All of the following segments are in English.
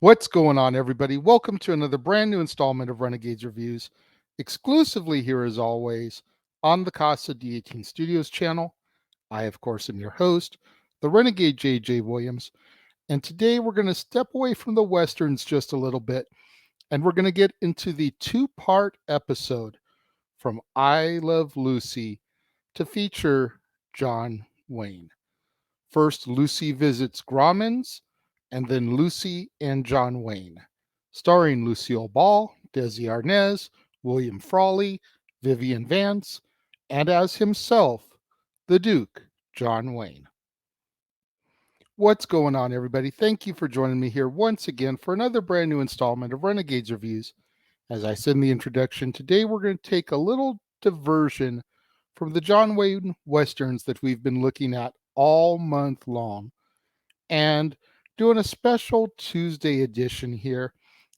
What's going on, everybody? Welcome to another brand new installment of Renegades Reviews, exclusively here as always on the Casa D18 Studios channel. I, of course, am your host, the Renegade JJ Williams, and today we're going to step away from the Westerns just a little bit, and we're going to get into the two-part episode from I Love Lucy to feature John Wayne. First, Lucy visits Grauman's, and then Lucy and John Wayne, starring Lucille Ball, Desi Arnaz, William Frawley, Vivian Vance, and as himself, the Duke, John Wayne. What's going on, everybody? Thank you for joining me here once again for another brand new installment of Renegades Reviews. As I said in the introduction, today we're going to take a little diversion from the John Wayne Westerns that we've been looking at all month long and doing a special Tuesday edition here.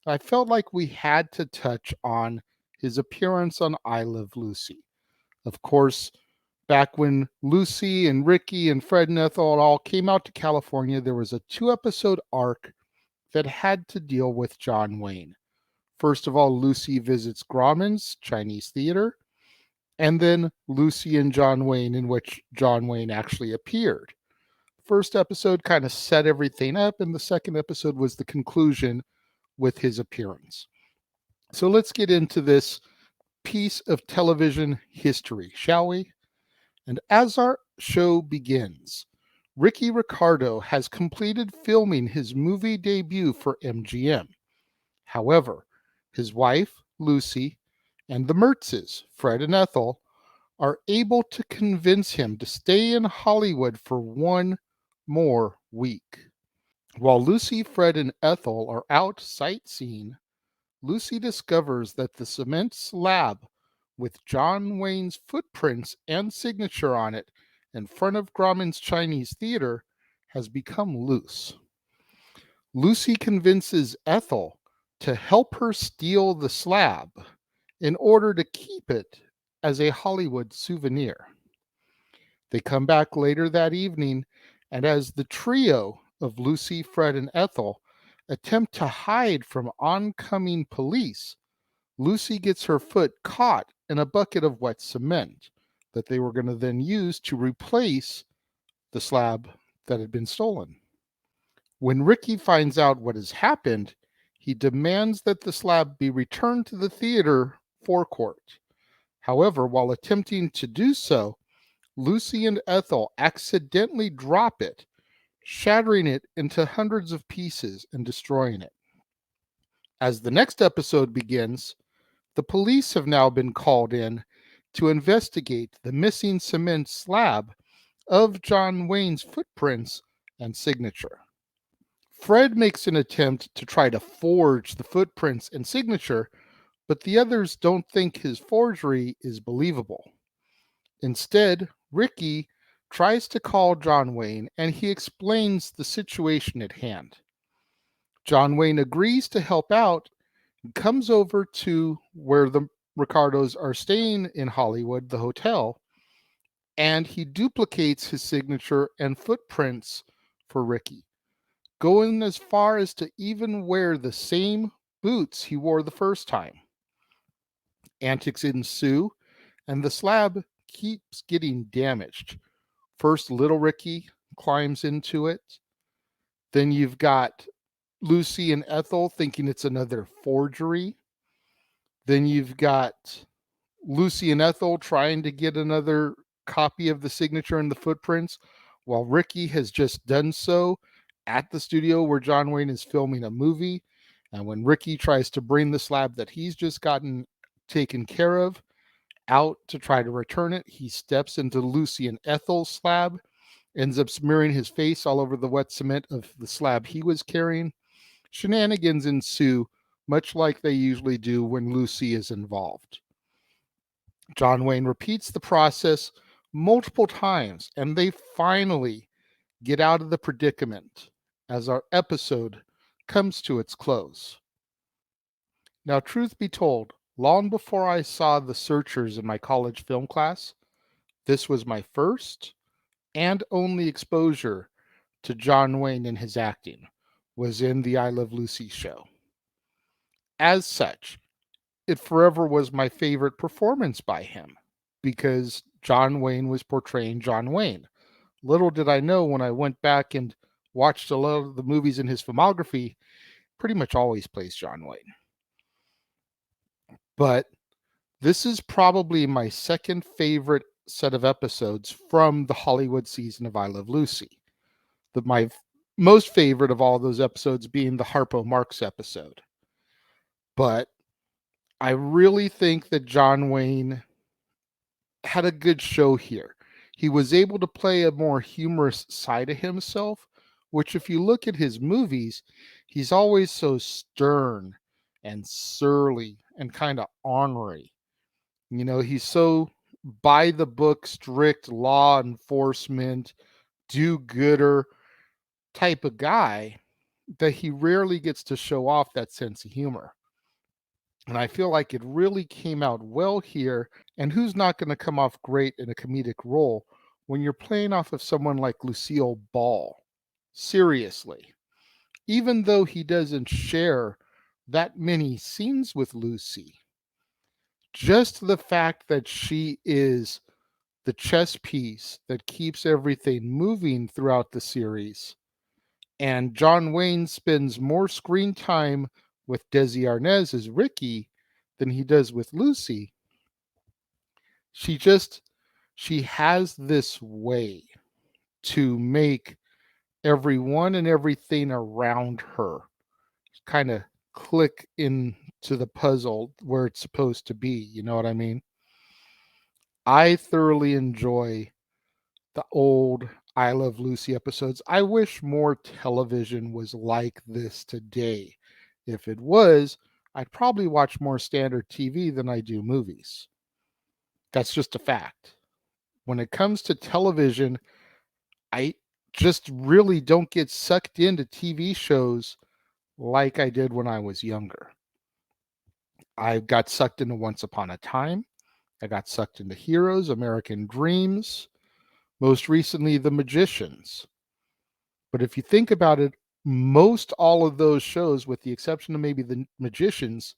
I felt like we had to touch on his appearance on I Love Lucy. Of course, back when Lucy and Ricky and Fred and Ethel all came out to California, there was a 2-episode arc that had to deal with John Wayne. First of all, Lucy visits Grauman's Chinese theater, and then Lucy and John Wayne, in which John Wayne actually appeared. First episode kind of set everything up, and the second episode was the conclusion with his appearance. So let's get into this piece of television history, shall we? And as our show begins, Ricky Ricardo has completed filming his movie debut for MGM. However, his wife, Lucy, and the Mertzes, Fred and Ethel, are able to convince him to stay in Hollywood for one more week. While Lucy, Fred, and Ethel are out sightseeing, Lucy discovers that the cement slab with John Wayne's footprints and signature on it in front of Grauman's Chinese theater has become loose. Lucy convinces Ethel to help her steal the slab in order to keep it as a Hollywood souvenir. They come back later that evening, and as the trio of Lucy, Fred, and Ethel attempt to hide from oncoming police, Lucy gets her foot caught in a bucket of wet cement that they were going to then use to replace the slab that had been stolen. When Ricky finds out what has happened, he demands that the slab be returned to the theater forecourt. However, while attempting to do so, Lucy and Ethel accidentally drop it, shattering it into hundreds of pieces and destroying it. As the next episode begins, the police have now been called in to investigate the missing cement slab of John Wayne's footprints and signature. Fred makes an attempt to try to forge the footprints and signature, but the others don't think his forgery is believable. Instead, Ricky tries to call John Wayne and he explains the situation at hand. John Wayne agrees to help out and comes over to where the Ricardos are staying in Hollywood, the hotel, and he duplicates his signature and footprints for Ricky, going as far as to even wear the same boots he wore the first time. Antics ensue, and the slab keeps getting damaged. First, little Ricky climbs into it. Then you've got Lucy and Ethel thinking it's another forgery. Then you've got Lucy and Ethel trying to get another copy of the signature and the footprints, while Ricky has just done so at the studio where John Wayne is filming a movie. And when Ricky tries to bring the slab that he's just gotten taken care of out to try to return it, he steps into Lucy and Ethel's slab, ends up smearing his face all over the wet cement of the slab he was carrying. Shenanigans ensue, much like they usually do when Lucy is involved. John Wayne repeats the process multiple times, and they finally get out of the predicament as our episode comes to its close. Now, truth be told, long before I saw The Searchers in my college film class, this was my first and only exposure to John Wayne and his acting. was in the I Love Lucy show. As such, it forever was my favorite performance by him because John Wayne was portraying John Wayne. Little did I know when I went back and watched a lot of the movies in his filmography, pretty much always plays John Wayne. But this is probably my second favorite set of episodes from the Hollywood season of I Love Lucy. My most favorite of all those episodes being the Harpo Marx episode. But I really think that John Wayne had a good show here. He was able to play a more humorous side of himself, which, if you look at his movies, he's always so stern and surly and kind of ornery. You know, he's so by the book, strict law enforcement, do gooder type of guy that he rarely gets to show off that sense of humor. And I feel like it really came out well here. And who's not going to come off great in a comedic role when you're playing off of someone like Lucille Ball? Seriously. Even though he doesn't share that many scenes with Lucy, just the fact that she is the chess piece that keeps everything moving throughout the series, and John Wayne spends more screen time with Desi Arnaz as Ricky than he does with Lucy. She has this way to make everyone and everything around her kind of click into the puzzle where it's supposed to be. You know what I mean? I thoroughly enjoy the old I Love Lucy episodes. I wish more television was like this today. If it was, I'd probably watch more standard TV than I do movies. That's just a fact. When it comes to television, I just really don't get sucked into TV shows like I did when I was younger. I got sucked into Once Upon a Time. I got sucked into Heroes, American Dreams, most recently, The Magicians. But if you think about it, most all of those shows, with the exception of maybe The Magicians,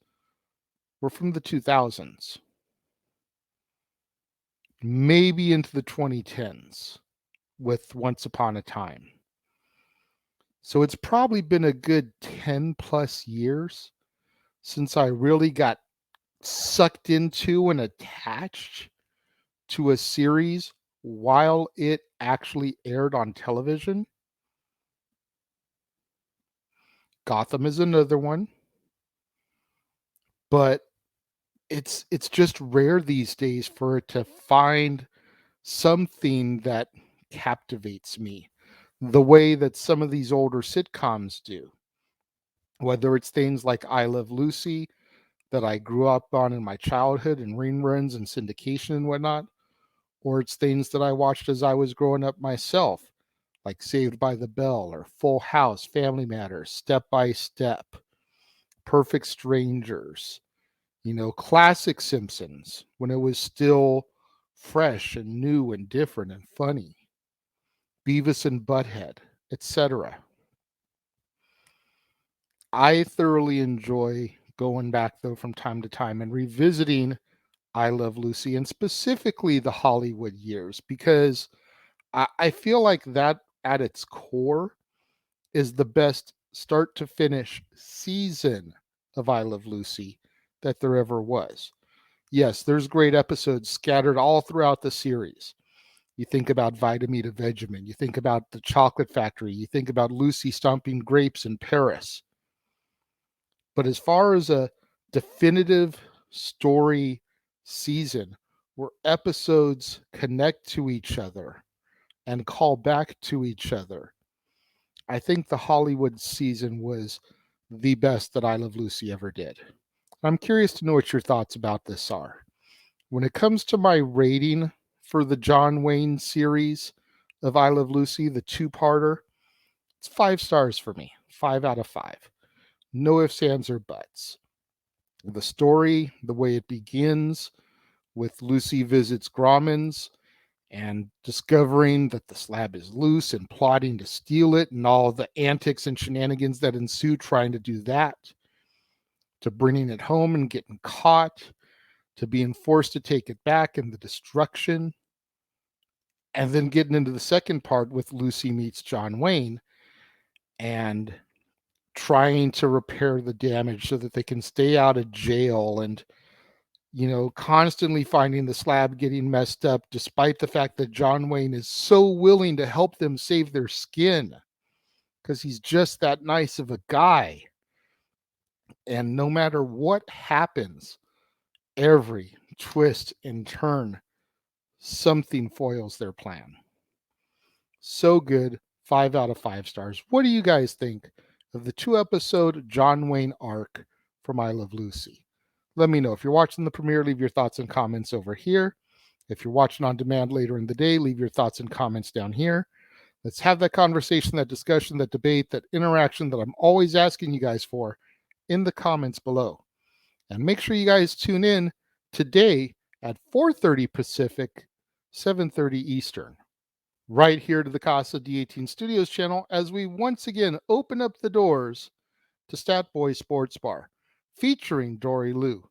were from the 2000s, maybe into the 2010s with Once Upon a Time. So it's probably been a good 10 plus years since I really got sucked into and attached to a series while it actually aired on television. Gotham is another one, but it's just rare these days for it to find something that captivates me the way that some of these older sitcoms do. Whether it's things like I Love Lucy that I grew up on in my childhood and reruns and syndication and whatnot, or it's things that I watched as I was growing up myself, like Saved by the Bell or Full House, Family Matters, Step by Step, Perfect Strangers, you know, classic Simpsons when it was still fresh and new and different and funny, Beavis and Butthead, etc. I thoroughly enjoy going back though from time to time and revisiting I Love Lucy and specifically the Hollywood years because I feel like that at its core is the best start to finish season of I Love Lucy that there ever was. Yes, there's great episodes scattered all throughout the series. You think about Vitamita Vegemin, you think about the Chocolate Factory, you think about Lucy stomping grapes in Paris. But as far as a definitive story season where episodes connect to each other and call back to each other, I think the Hollywood season was the best that I Love Lucy ever did. I'm curious to know what your thoughts about this are. When it comes to my rating for the John Wayne series of I Love Lucy, the two-parter, it's 5 stars for me, 5 out of 5. No ifs, ands, or buts. The story, the way it begins with Lucy visits Grauman's, and discovering that the slab is loose and plotting to steal it, and all the antics and shenanigans that ensue trying to do that, to bringing it home and getting caught, to being forced to take it back and the destruction, and then getting into the second part with Lucy meets John Wayne and trying to repair the damage so that they can stay out of jail, and constantly finding the slab getting messed up, despite the fact that John Wayne is so willing to help them save their skin because he's just that nice of a guy. And no matter what happens, every twist and turn, something foils their plan. So good. 5 out of 5 stars. What do you guys think of the 2-episode John Wayne arc from I Love Lucy? Let me know. If you're watching the premiere, leave your thoughts and comments over here. If you're watching on demand later in the day, leave your thoughts and comments down here. Let's have that conversation, that discussion, that debate, that interaction that I'm always asking you guys for in the comments below. And make sure you guys tune in today at 4:30 Pacific, 7:30 Eastern, right here to the Casa D18 Studios channel as we once again open up the doors to Stat Boy Sports Bar, featuring Dory Lou.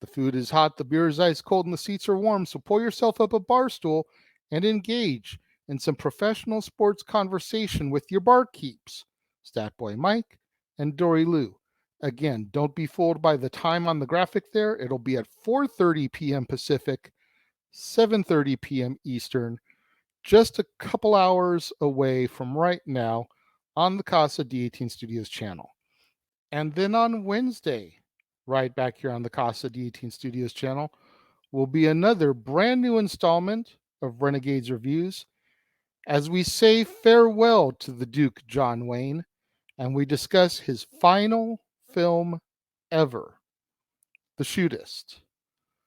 The food is hot, the beer is ice cold, and the seats are warm, so pull yourself up a bar stool and engage in some professional sports conversation with your barkeeps, Stat Boy Mike and Dory Lou. Again, don't be fooled by the time on the graphic there. It'll be at 4:30 p.m. Pacific, 7:30 p.m. Eastern, just a couple hours away from right now on the Casa D18 Studios channel. And then on Wednesday, right back here on the Casa D18 Studios channel, will be another brand new installment of Renegades Reviews as we say farewell to the Duke John Wayne and we discuss his final film ever, The Shootist,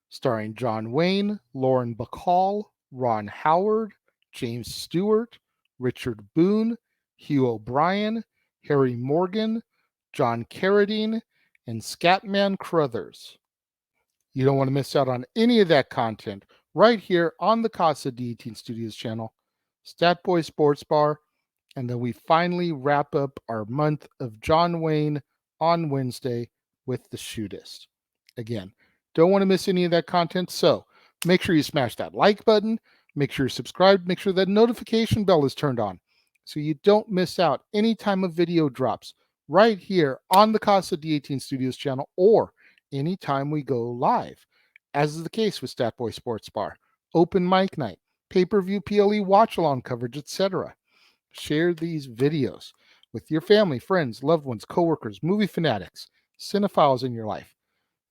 starring John Wayne, Lauren Bacall, Ron Howard, James Stewart, Richard Boone, Hugh O'Brien, Harry Morgan, John Carradine, and Scatman Crothers. You don't want to miss out on any of that content right here on the Casa D18 Studios channel, Stat Boy Sports Bar, and then we finally wrap up our month of John Wayne on Wednesday with The Shootist. Again, don't want to miss any of that content, so make sure you smash that like button, make sure you're subscribed, make sure that notification bell is turned on so you don't miss out any time a video drops right here on the Casa D18 Studios channel or anytime we go live, as is the case with Stat Boy Sports Bar, open mic night, pay-per-view PLE watch-along coverage, etc. Share these videos with your family, friends, loved ones, coworkers, movie fanatics, cinephiles in your life,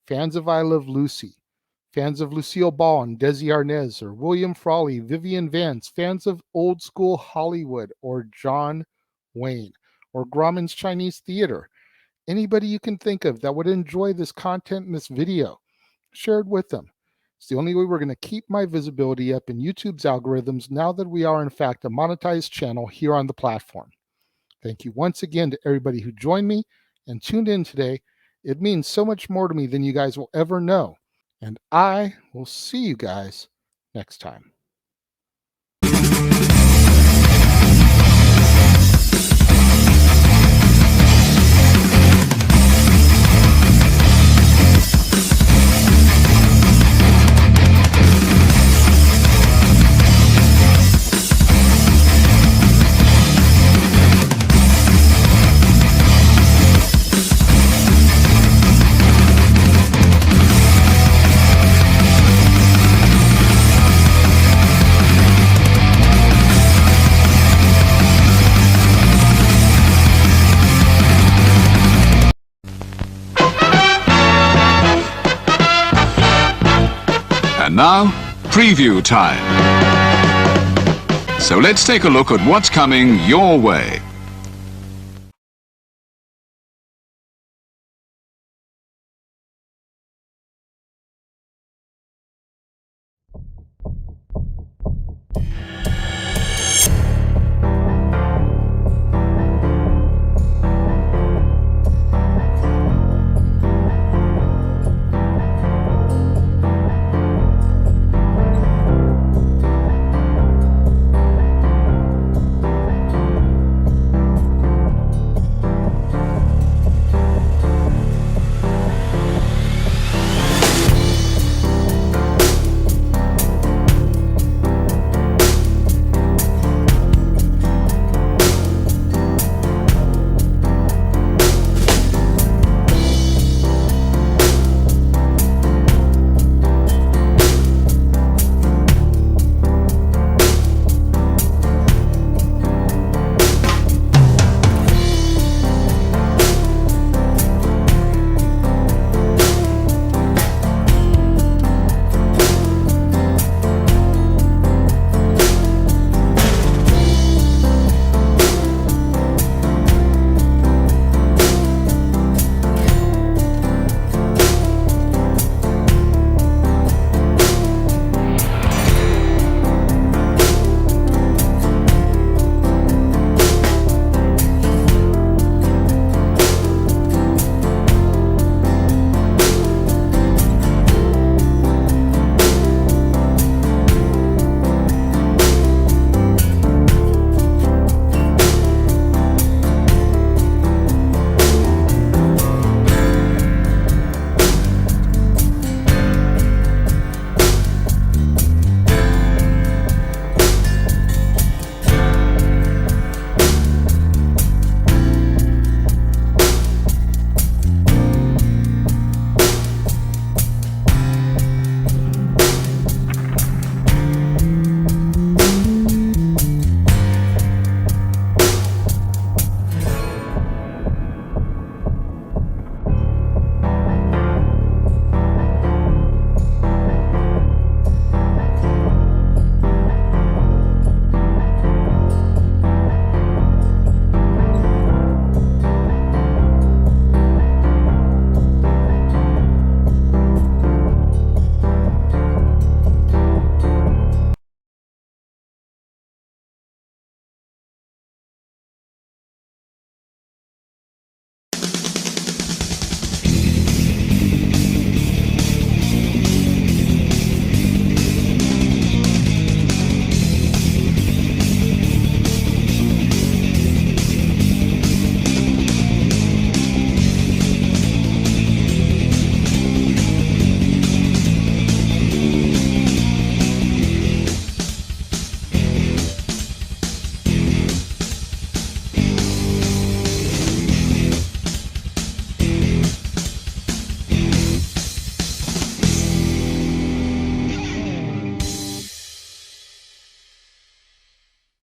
fans of I Love Lucy, fans of Lucille Ball and Desi Arnaz, or William Frawley, Vivian Vance, fans of old school Hollywood or John Wayne or Grauman's Chinese Theater. Anybody you can think of that would enjoy this content in this video, share it with them. It's the only way we're going to keep my visibility up in YouTube's algorithms now that we are, in fact, a monetized channel here on the platform. Thank you once again to everybody who joined me and tuned in today. It means so much more to me than you guys will ever know. And I will see you guys next time. And now, preview time. So let's take a look at what's coming your way.